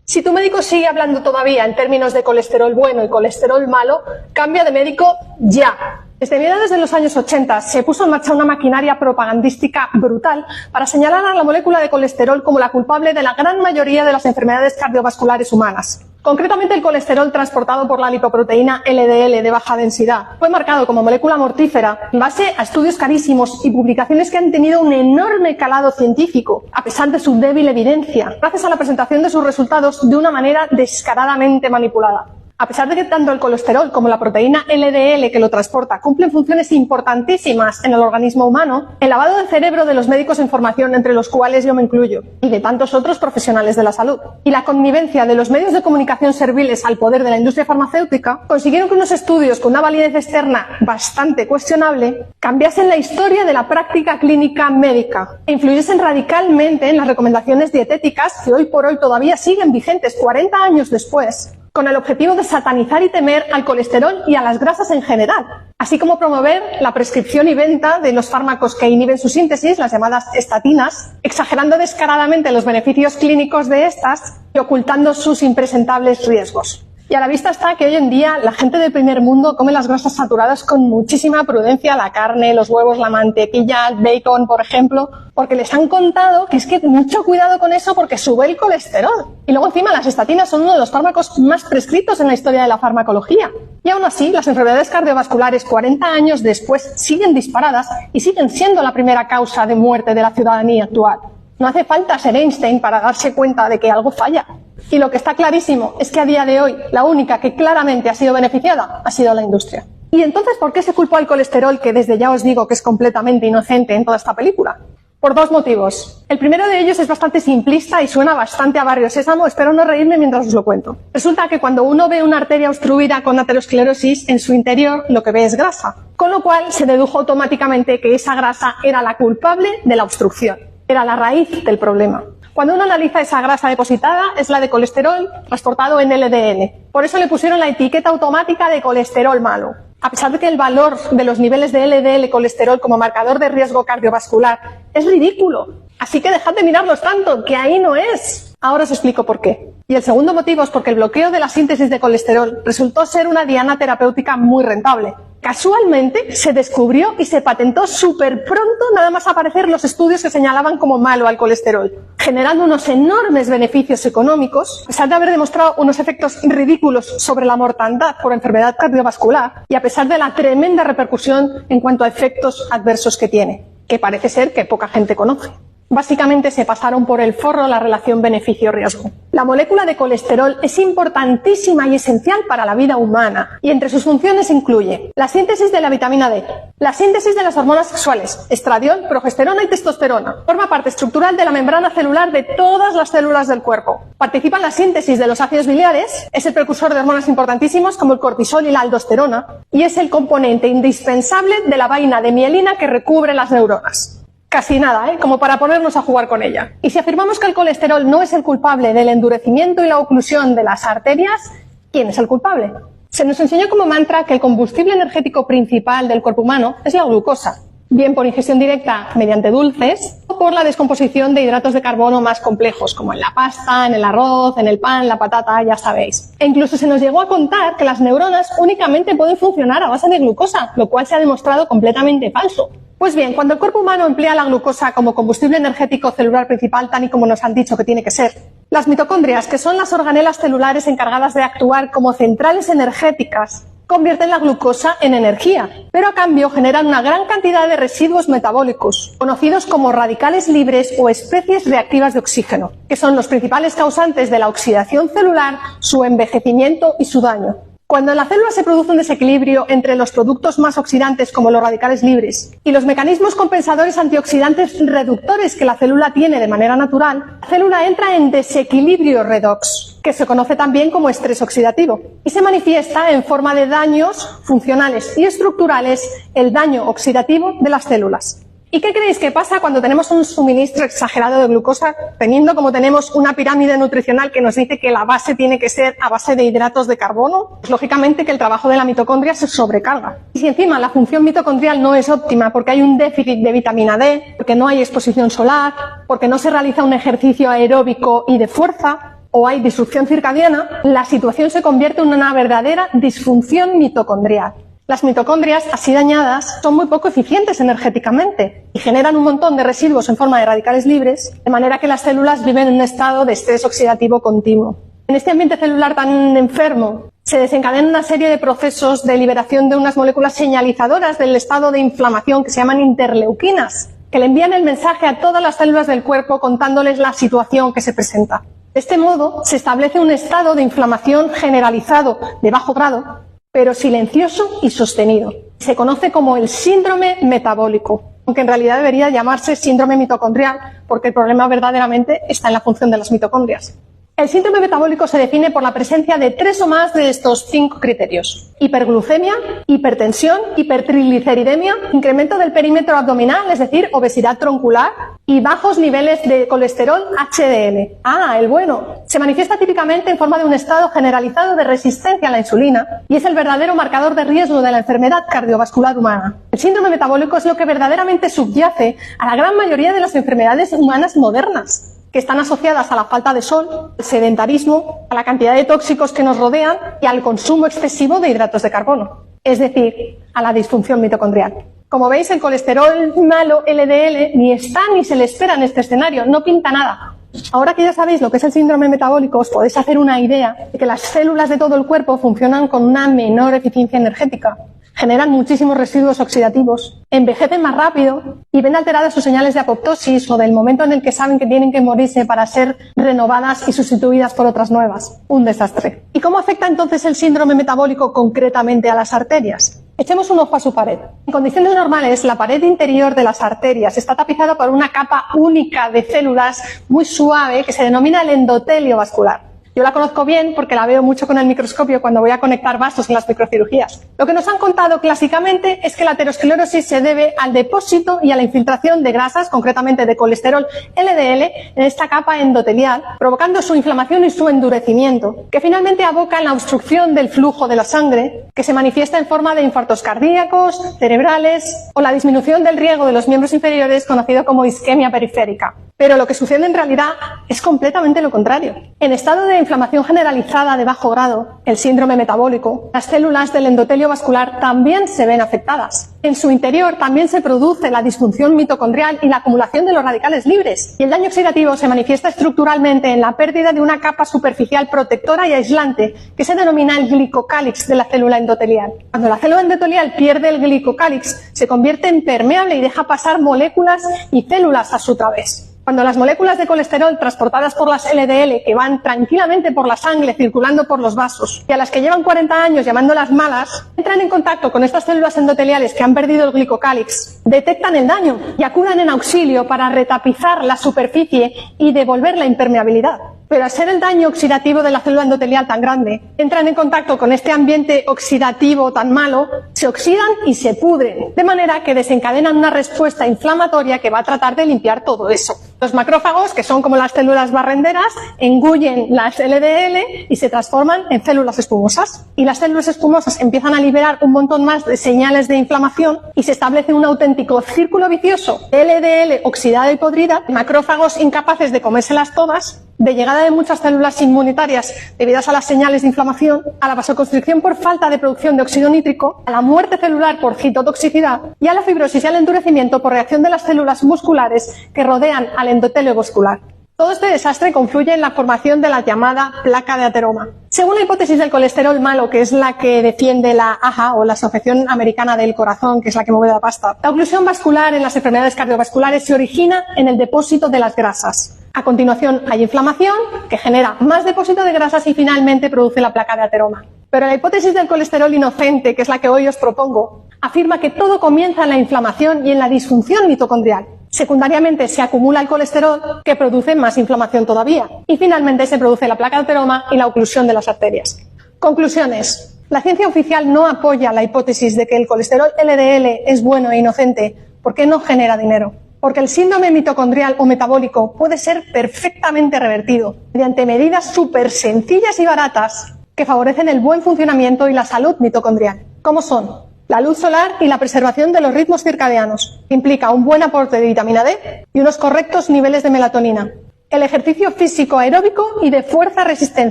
Si tu médico sigue hablando todavía en términos de colesterol bueno y colesterol malo, cambia de médico ya. Desde mediados de los años 80 se puso en marcha una maquinaria propagandística brutal para señalar a la molécula de colesterol como la culpable de la gran mayoría de las enfermedades cardiovasculares humanas. Concretamente, el colesterol transportado por la lipoproteína LDL de baja densidad fue marcado como molécula mortífera en base a estudios carísimos y publicaciones que han tenido un enorme calado científico, a pesar de su débil evidencia, gracias a la presentación de sus resultados de una manera descaradamente manipulada. A pesar de que tanto el colesterol como la proteína LDL que lo transporta cumplen funciones importantísimas en el organismo humano, el lavado de cerebro de los médicos en formación, entre los cuales yo me incluyo, y de tantos otros profesionales de la salud, y la connivencia de los medios de comunicación serviles al poder de la industria farmacéutica, consiguieron que unos estudios con una validez externa bastante cuestionable cambiasen la historia de la práctica clínica médica e influyesen radicalmente en las recomendaciones dietéticas que hoy por hoy todavía siguen vigentes 40 años después, con el objetivo de satanizar y temer al colesterol y a las grasas en general, así como promover la prescripción y venta de los fármacos que inhiben su síntesis, las llamadas estatinas, exagerando descaradamente los beneficios clínicos de estas y ocultando sus impresentables riesgos. Y a la vista está que hoy en día la gente del primer mundo come las grasas saturadas con muchísima prudencia, la carne, los huevos, la mantequilla, el bacon, por ejemplo, porque les han contado que es que mucho cuidado con eso porque sube el colesterol. Y luego encima las estatinas son uno de los fármacos más prescritos en la historia de la farmacología. Y aún así, las enfermedades cardiovasculares 40 años después siguen disparadas y siguen siendo la primera causa de muerte de la ciudadanía actual. No hace falta ser Einstein para darse cuenta de que algo falla. Y lo que está clarísimo es que a día de hoy la única que claramente ha sido beneficiada ha sido la industria. ¿Y entonces por qué se culpó al colesterol, que desde ya os digo que es completamente inocente en toda esta película? Por dos motivos. El primero de ellos es bastante simplista y suena bastante a Barrio Sésamo, espero no reírme mientras os lo cuento. Resulta que cuando uno ve una arteria obstruida con aterosclerosis, en su interior lo que ve es grasa, con lo cual se dedujo automáticamente que esa grasa era la culpable de la obstrucción, era la raíz del problema. Cuando uno analiza esa grasa depositada, es la de colesterol transportado en LDL. Por eso le pusieron la etiqueta automática de colesterol malo. A pesar de que el valor de los niveles de LDL colesterol como marcador de riesgo cardiovascular es ridículo. Así que dejad de mirarlos tanto, que ahí no es. Ahora os explico por qué. Y el segundo motivo es porque el bloqueo de la síntesis de colesterol resultó ser una diana terapéutica muy rentable. Casualmente se descubrió y se patentó súper pronto nada más aparecer los estudios que señalaban como malo al colesterol, generando unos enormes beneficios económicos, a pesar de haber demostrado unos efectos ridículos sobre la mortandad por enfermedad cardiovascular y a pesar de la tremenda repercusión en cuanto a efectos adversos que tiene, que parece ser que poca gente conoce. Básicamente se pasaron por el forro la relación beneficio-riesgo. La molécula de colesterol es importantísima y esencial para la vida humana y entre sus funciones incluye la síntesis de la vitamina D, la síntesis de las hormonas sexuales, estradiol, progesterona y testosterona. Forma parte estructural de la membrana celular de todas las células del cuerpo. Participa en la síntesis de los ácidos biliares, es el precursor de hormonas importantísimos como el cortisol y la aldosterona y es el componente indispensable de la vaina de mielina que recubre las neuronas. Casi nada, como para ponernos a jugar con ella. Y si afirmamos que el colesterol no es el culpable del endurecimiento y la oclusión de las arterias, ¿quién es el culpable? Se nos enseñó como mantra que el combustible energético principal del cuerpo humano es la glucosa, bien por ingestión directa mediante dulces o por la descomposición de hidratos de carbono más complejos, como en la pasta, en el arroz, en el pan, la patata, ya sabéis. E incluso se nos llegó a contar que las neuronas únicamente pueden funcionar a base de glucosa, lo cual se ha demostrado completamente falso. Pues bien, cuando el cuerpo humano emplea la glucosa como combustible energético celular principal, tal y como nos han dicho que tiene que ser, las mitocondrias, que son las organelas celulares encargadas de actuar como centrales energéticas, convierten la glucosa en energía, pero a cambio generan una gran cantidad de residuos metabólicos, conocidos como radicales libres o especies reactivas de oxígeno, que son los principales causantes de la oxidación celular, su envejecimiento y su daño. Cuando en la célula se produce un desequilibrio entre los productos más oxidantes como los radicales libres y los mecanismos compensadores antioxidantes reductores que la célula tiene de manera natural, la célula entra en desequilibrio redox, que se conoce también como estrés oxidativo, y se manifiesta en forma de daños funcionales y estructurales, el daño oxidativo de las células. ¿Y qué creéis que pasa cuando tenemos un suministro exagerado de glucosa, teniendo como tenemos una pirámide nutricional que nos dice que la base tiene que ser a base de hidratos de carbono? Pues lógicamente que el trabajo de la mitocondria se sobrecarga. Y si encima la función mitocondrial no es óptima porque hay un déficit de vitamina D, porque no hay exposición solar, porque no se realiza un ejercicio aeróbico y de fuerza, o hay disrupción circadiana, la situación se convierte en una verdadera disfunción mitocondrial. Las mitocondrias, así dañadas, son muy poco eficientes energéticamente y generan un montón de residuos en forma de radicales libres, de manera que las células viven en un estado de estrés oxidativo continuo. En este ambiente celular tan enfermo, se desencadenan una serie de procesos de liberación de unas moléculas señalizadoras del estado de inflamación que se llaman interleuquinas, que le envían el mensaje a todas las células del cuerpo contándoles la situación que se presenta. De este modo, se establece un estado de inflamación generalizado de bajo grado, pero silencioso y sostenido. Se conoce como el síndrome metabólico, aunque en realidad debería llamarse síndrome mitocondrial, porque el problema verdaderamente está en la función de las mitocondrias. El síndrome metabólico se define por la presencia de 3 o más de estos 5 criterios: hiperglucemia, hipertensión, hipertrigliceridemia, incremento del perímetro abdominal, es decir, obesidad troncular, y bajos niveles de colesterol HDL. El bueno. Se manifiesta típicamente en forma de un estado generalizado de resistencia a la insulina y es el verdadero marcador de riesgo de la enfermedad cardiovascular humana. El síndrome metabólico es lo que verdaderamente subyace a la gran mayoría de las enfermedades humanas modernas, que están asociadas a la falta de sol, al sedentarismo, a la cantidad de tóxicos que nos rodean y al consumo excesivo de hidratos de carbono, es decir, a la disfunción mitocondrial. Como veis, el colesterol malo LDL ni está ni se le espera en este escenario, no pinta nada. Ahora que ya sabéis lo que es el síndrome metabólico, os podéis hacer una idea de que las células de todo el cuerpo funcionan con una menor eficiencia energética, generan muchísimos residuos oxidativos, envejecen más rápido y ven alteradas sus señales de apoptosis o del momento en el que saben que tienen que morirse para ser renovadas y sustituidas por otras nuevas. Un desastre. ¿Y cómo afecta entonces el síndrome metabólico concretamente a las arterias? Echemos un ojo a su pared. En condiciones normales, la pared interior de las arterias está tapizada por una capa única de células muy suave que se denomina el endotelio vascular. Yo la conozco bien porque la veo mucho con el microscopio cuando voy a conectar vasos en las microcirugías. Lo que nos han contado clásicamente es que la aterosclerosis se debe al depósito y a la infiltración de grasas, concretamente de colesterol LDL, en esta capa endotelial, provocando su inflamación y su endurecimiento, que finalmente aboca en la obstrucción del flujo de la sangre, que se manifiesta en forma de infartos cardíacos, cerebrales o la disminución del riego de los miembros inferiores, conocido como isquemia periférica. Pero lo que sucede en realidad es completamente lo contrario. En estado de inflamación generalizada de bajo grado, el síndrome metabólico, las células del endotelio vascular también se ven afectadas. En su interior también se produce la disfunción mitocondrial y la acumulación de los radicales libres. Y el daño oxidativo se manifiesta estructuralmente en la pérdida de una capa superficial protectora y aislante, que se denomina el glicocálix de la célula endotelial. Cuando la célula endotelial pierde el glicocálix, se convierte en permeable y deja pasar moléculas y células a su través. Cuando las moléculas de colesterol transportadas por las LDL, que van tranquilamente por la sangre circulando por los vasos, y a las que llevan 40 años llamándolas malas, entran en contacto con estas células endoteliales que han perdido el glicocálix, detectan el daño y acudan en auxilio para retapizar la superficie y devolver la impermeabilidad. Pero al ser el daño oxidativo de la célula endotelial tan grande, entran en contacto con este ambiente oxidativo tan malo, se oxidan y se pudren, de manera que desencadenan una respuesta inflamatoria que va a tratar de limpiar todo eso. Los macrófagos, que son como las células barrenderas, engullen las LDL y se transforman en células espumosas. Y las células espumosas empiezan a liberar un montón más de señales de inflamación y se establece un auténtico círculo vicioso de LDL oxidada y podrida, macrófagos incapaces de comérselas todas, de llegada de muchas células inmunitarias debidas a las señales de inflamación, a la vasoconstricción por falta de producción de óxido nítrico, a la muerte celular por citotoxicidad y a la fibrosis y al endurecimiento por reacción de las células musculares que rodean al endotelio vascular. Todo este desastre confluye en la formación de la llamada placa de ateroma. Según la hipótesis del colesterol malo, que es la que defiende la AHA o la Asociación Americana del Corazón, que es la que mueve la pasta, la oclusión vascular en las enfermedades cardiovasculares se origina en el depósito de las grasas. A continuación hay inflamación, que genera más depósito de grasas y finalmente produce la placa de ateroma. Pero la hipótesis del colesterol inocente, que es la que hoy os propongo, afirma que todo comienza en la inflamación y en la disfunción mitocondrial. Secundariamente se acumula el colesterol, que produce más inflamación todavía. Y finalmente se produce la placa de ateroma y la oclusión de las arterias. Conclusiones. La ciencia oficial no apoya la hipótesis de que el colesterol LDL es bueno e inocente porque no genera dinero. Porque el síndrome mitocondrial o metabólico puede ser perfectamente revertido mediante medidas súper sencillas y baratas que favorecen el buen funcionamiento y la salud mitocondrial, como son la luz solar y la preservación de los ritmos circadianos, que implica un buen aporte de vitamina D y unos correctos niveles de melatonina. el ejercicio físico aeróbico y de fuerza resistencia.